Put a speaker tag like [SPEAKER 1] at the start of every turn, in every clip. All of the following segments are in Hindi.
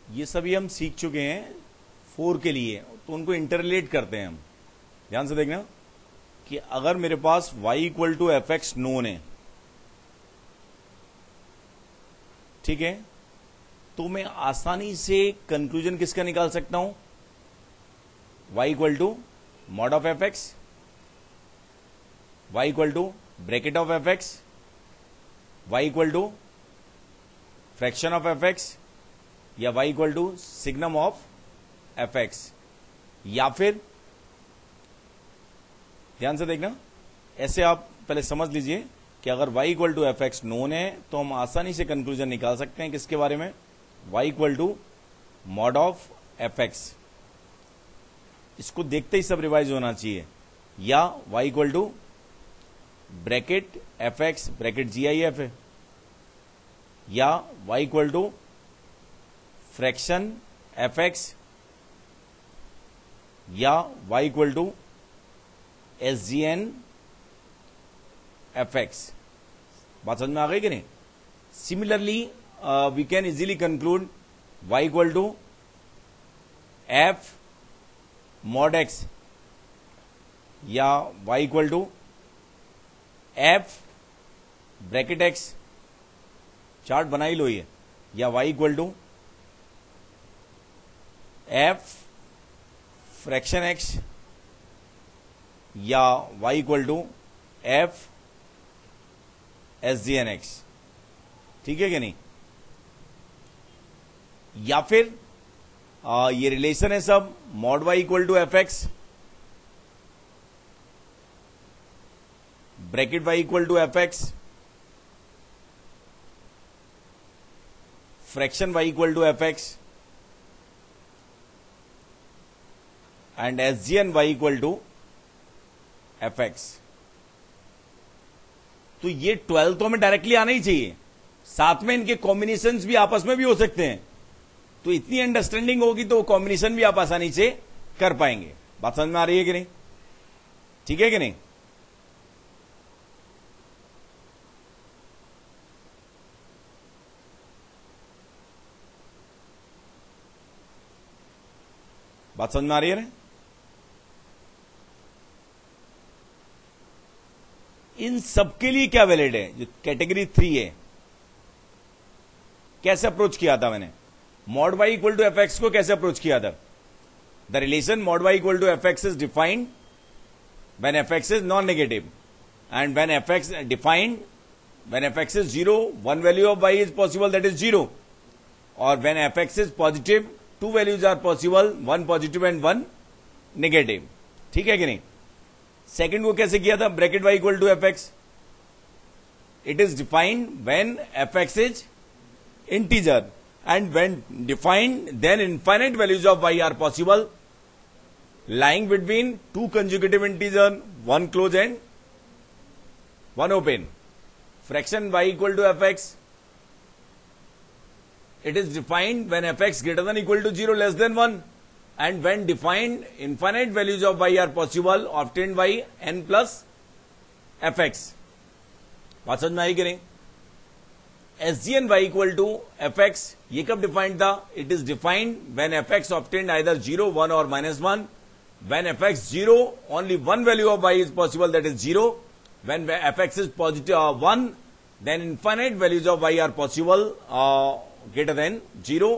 [SPEAKER 1] ये सभी हम सीख चुके हैं 4 के लिए, तो उनको इंटरलेट करते हैं हम। ध्यान से देखना कि अगर मेरे पास y equal to f x known है, ठीक है, तो मैं आसानी से कंक्लूजन किसका निकाल सकता हूं? y equal to mod of f x, y equal to bracket of f x, y equal to fraction of f x, या y equal to signum of f x. या फिर ध्यान से देखना, ऐसे आप पहले समझ लीजिए कि अगर y equal to f x known है तो हम आसानी से कंक्लूजन निकाल सकते हैं किसके बारे में? y equal to mod of f x. इसको देखते ही सब रिवाइज होना चाहिए। या y equal to bracket f x bracket GIF है, या y equal to fraction f x, या y equal to SGN f x. बात समझ में आ गई कि नहीं? Similarly we can easily conclude y equal to f mod x, या y equal to f bracket x. Chart बना ही लो ये। या y equal to f fraction x, या y equal to f SGN x. ठीक है कि नहीं? या फिर ये रिलेशन है सब mod y equal to f x, bracket y equal to f x, fraction y equal to f x, and SGN y equal to f x. तो ये 12 तो हमें डायरेक्टली आना ही चाहिए, साथ में इनके कॉम्बिनेशंस भी आपस में भी हो सकते हैं। तो इतनी अंडरस्टैंडिंग होगी तो कॉम्बिनेशन भी आप आसानी से कर पाएंगे। बात समझ में आ रही है कि नहीं? ठीक है कि नहीं? बात समझ में आ रही है ना? इन सबके लिए क्या वैलिड है? जो कैटेगरी 3 है, कैसे अप्रोच किया था मैंने? Mod y equal to f x को कैसे अप्रोच किया था? The relation mod y equal to f x is defined when f x is non negative, and when f x defined when f x is 0, one value of y is possible, that is 0, और when f x is positive, 2 values are possible, 1 positive and 1 negative. ठीक है कि नहीं? सेकंड को कैसे किया था? Bracket y equal to f x, it is defined when f x is integer, and when defined then infinite values of y are possible lying between two consecutive integer, one close and one open. Fraction y equal to fx, it is defined when fx greater than equal to 0 less than 1, and when defined infinite values of y are possible obtained by n plus fx. बात समझ में आई कि नहीं? SGN y equal to fx, ये कब डिफाइंड था? It is defined when fx obtained either 0, 1 or -1. When fx 0, only one value of y is possible, that is 0. When fx is positive 1, then infinite values of y are possible greater than 0.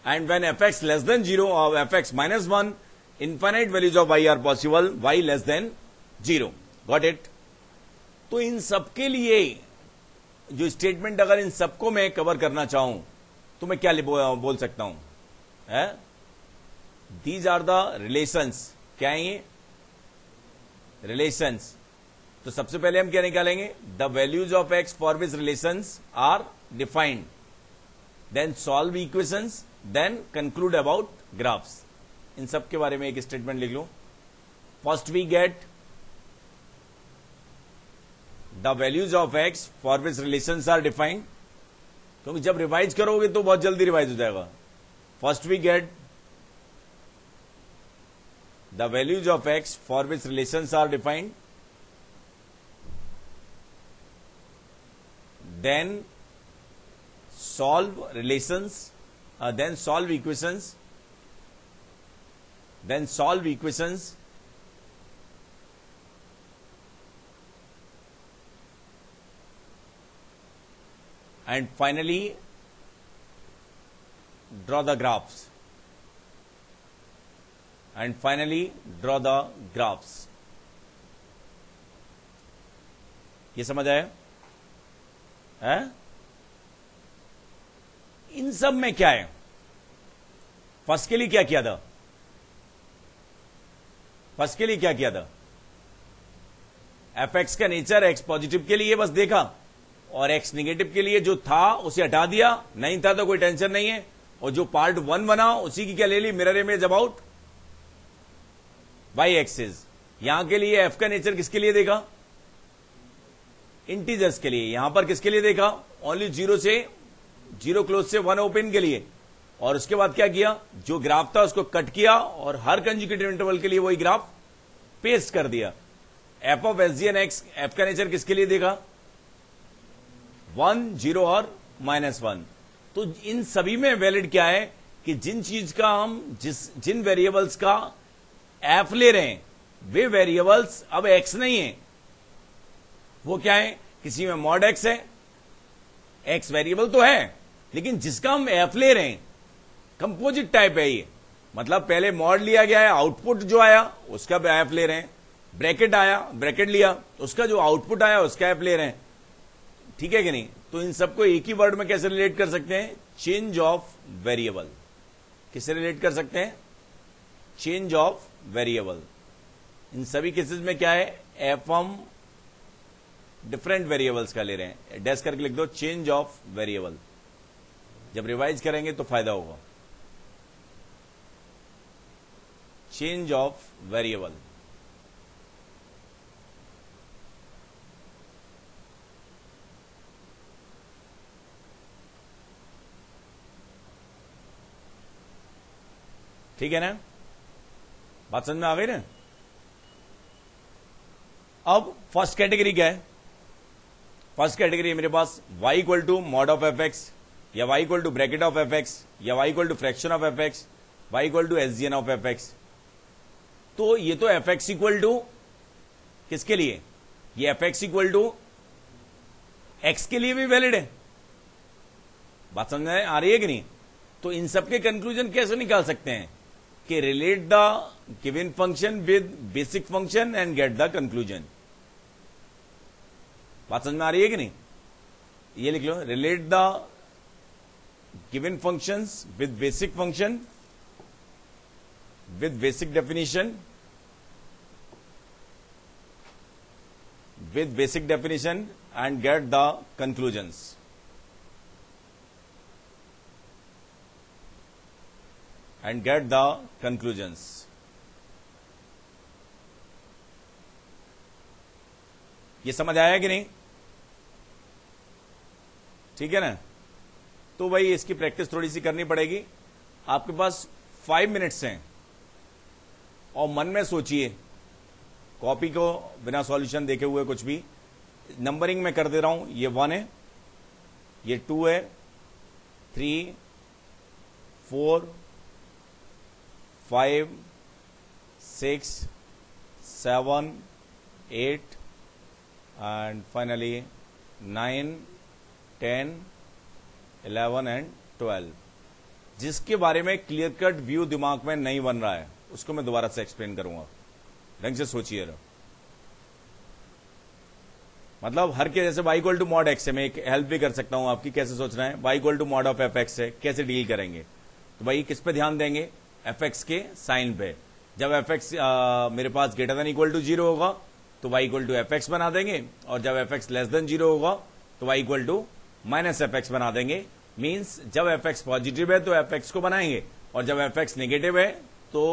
[SPEAKER 1] And when fx less than 0 or fx -1, infinite values of y are possible, y less than 0. Got it? तो इन सबके लिए जो स्टेटमेंट, अगर इन सबको मैं कवर करना चाहूं तो मैं क्या बोल सकता हूं? These are the relations. क्या है ये? रिलेशंस। तो सबसे पहले हम क्या निकालेंगे? The values of x for which relations are defined, then solve equations, then conclude about graphs. इन सब के बारे में एक स्टेटमेंट लिख लो। First we get the values of x for which relations are defined, क्योंकि जब रिवाइज करोगे तो बहुत जल्दी रिवाइज हो जाएगा। First we get the values of x for which relations are defined, then solve relations, then solve equations, and finally draw the graphs, ये समझ आया है? इन सब में क्या है? फर्स्ट के लिए क्या किया था? fx का नेचर x पॉजिटिव के लिए बस देखा, और x नेगेटिव के लिए जो था उसे हटा दिया, नहीं था तो कोई टेंशन नहीं है, और जो पार्ट 1 बना उसी की क्या ले ली? Mirror image about y axis. यहां के लिए f का नेचर किसके लिए देखा? इंटीजर्स के लिए। यहां पर किसके लिए देखा? ओनली जीरो क्लोज से 1 ओपन के लिए। और उसके बाद क्या किया? जो ग्राफ था उसको कट किया और हर कंजुगेटिव इंटरवल के लिए वही ग्राफ पेस्ट कर दिया। F of S G N x, f का नेचर किसके लिए देखा? 1, 0 और -1। तो इन सभी में वैलिड क्या है कि जिन चीज का हम जिन वेरिएबल्स का एफ ले रहे हैं वे वेरिएबल्स अब एक्स नहीं है। वो क्या है? किसी में मॉड एक्स है, एक्स वेरिएबल तो है, लेकिन जिसका हम एफ ले रहे हैं कंपोजिट टाइप है ये। मतलब पहले मॉड लिया गया है, आउटपुट जो आया उसका एफ ले रहे हैं, ब्रैकेट आया, ब्रैकेट लिया, उसका जो आउटपुट आया उसका एफ ले रहे हैं। ठीक है कि नहीं? तो इन सबको एक ही वर्ड में कैसे रिलेट कर सकते हैं? Change of variable. किससे रिलेट कर सकते हैं? Change of variable. इन सभी केसेस में क्या है? एफ हम डिफरेंट वेरिएबल्स का ले रहे हैं। डैश करके लिख दो चेंज ऑफ वेरिएबल। जब रिवाइज करेंगे तो फायदा होगा। Change of variable. ठीक है ना? बात समझ में आ गई ना? अब फर्स्ट कैटेगरी क्या है? फर्स्ट कैटेगरी मेरे पास y equal to mod of f x, या y equal to bracket of f x, या y equal to fraction of f x, y equal to SGN of f x. तो ये तो एफ एक्स इक्वल टू किसके लिए? ये f x equal to x के लिए भी वैलिड है। बात समझ में आ रही है कि नहीं? तो इन सबके कंक्लूजन कैसे निकाल सकते हैं कि relate the given function with basic function and get the conclusion. बात समझ में आ रही है कि नहीं? ये लिख लो, relate the given functions with basic function with basic definition and get the conclusions. ये समझ आया कि नहीं? ठीक है ना? तो भाई इसकी प्रैक्टिस थोड़ी सी करनी पड़ेगी। आपके पास 5 मिनट्स हैं और मन में सोचिए, कॉपी को बिना सॉल्यूशन देखे हुए कुछ भी। नंबरिंग में कर दे रहा हूं, ये 1 है, ये 2 है, 3, 4, 5, 6, 7, 8 एंड फाइनली 9, 10, 11 एंड 12। जिसके बारे में क्लियर कट व्यू दिमाग में नहीं बन रहा है उसको मैं दोबारा से एक्सप्लेन करूंगा। ढंग से सोचिए। मतलब हर के जैसे y equal to mod x है, मैं एक हेल्प भी कर सकता हूं आपकी, कैसे सोचना है। y equal to mod of f x है, कैसे डील करेंगे? तो भाई किस पे ध्यान देंगे? एफ एक्स के साइन पे। जब एफ एक्स मेरे पास ग्रेटर देन इक्वल टू 0 होगा तो y equal to f x बना देंगे, और जब एफ एक्स लेस देन 0 होगा तो y equal to minus f x बना देंगे। मीन्स जब एफ एक्स पॉजिटिव है तो एफ एक्स को बनाएंगे, और जब एफ एक्स नेगेटिव है तो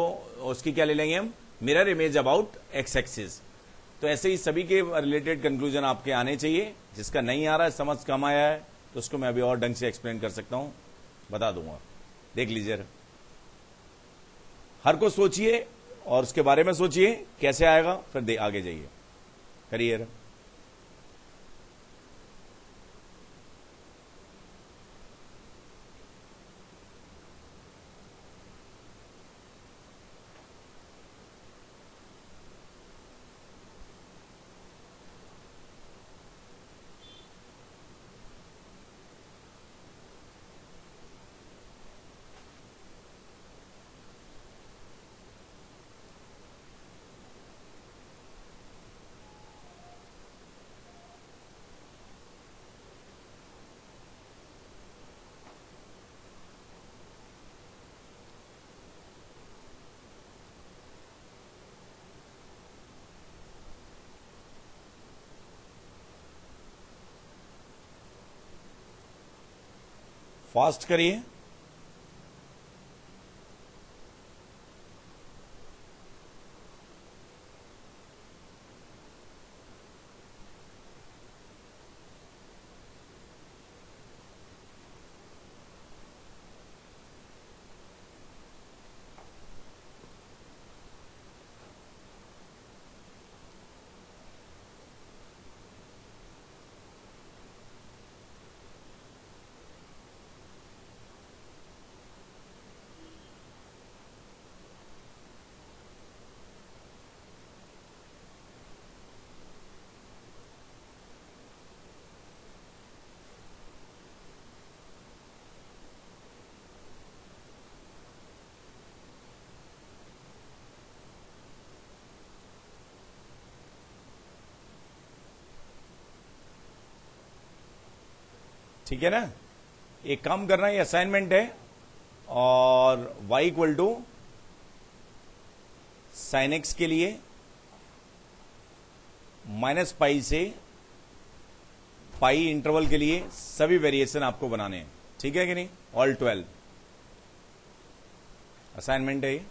[SPEAKER 1] उसकी क्या ले लेंगे हम? Mirror image about x axis. तो ऐसे ही सभी के रिलेटेड कंक्लूजन आपके आने चाहिए। जिसका नहीं आ रहा है, समझ कम आया है, तो उसको मैं अभी और ढंग से एक्सप्लेन कर सकता हूं, बता दूंगा। देख लीजिए, हर को सोचिए और उसके बारे में सोचिए कैसे आएगा, फिर आगे जाइए, करिए। फास्ट करिए। ठीक है ना, एक काम करना, ये असाइनमेंट है, और y equal to sine x के लिए -पाई से पाई इंटरवल के लिए सभी वेरिएशन आपको बनाने हैं। ठीक है कि नहीं? ऑल 12 असाइनमेंट है ये।